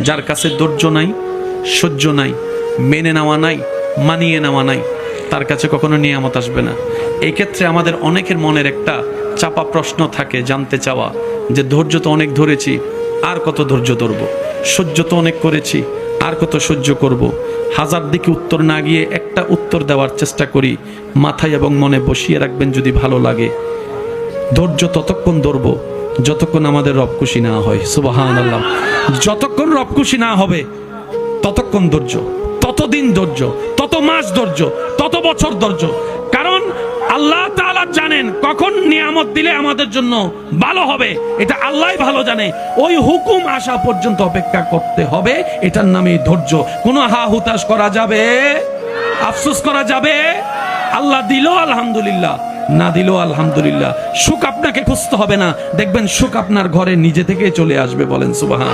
যার কাছে ধৈর্য নাই, সহ্য নাই, মেনে নেওয়া নাই, মানিয়ে নেওয়া নাই, তার কাছে কখনো নিয়ামত আসবে না। এই ক্ষেত্রে আমাদের অনেকের মনের একটা চাপা প্রশ্ন থাকে, জানতে চাওয়া যে ধৈর্য তো অনেক ধরেছি, আর কত ধৈর্য ধরবো, সহ্য তো অনেক করেছি, আর কত সহ্য করব। হাজার দিকে উত্তর না গিয়ে একটা উত্তর দেওয়ার চেষ্টা করি, মাথায় এবং মনে বসিয়ে রাখবেন যদি ভালো লাগে। ধৈর্য ততক্ষণ ধরবো যতক্ষণ আমাদের রব খুশি না হয়। সুবহানাল্লাহ। যতক্ষণ রব খুশি না হবে ততক্ষণ ধৈর্য, ততদিন ধৈর্য, তত মাস ধৈর্য, তত বছর ধৈর্য। কারণ আল্লাহ তাআলা জানেন কখন নিয়ামত দিলে আমাদের জন্য ভালো হবে, এটা আল্লাহই ভালো জানে। ওই হুকুম আসা পর্যন্ত অপেক্ষা করতে হবে, এটার নামই ধৈর্য। কোনো হা হুতাশ করা যাবে, আফসোস করা যাবে? আল্লাহ দিল আলহামদুলিল্লাহ, না দিল আলহামদুলিল্লাহ। সুখ আপনাকে খুঁজতে হবে না, দেখবেন সুখ আপনার ঘরে নিজে থেকেই চলে আসবে। বলেন সুবহান।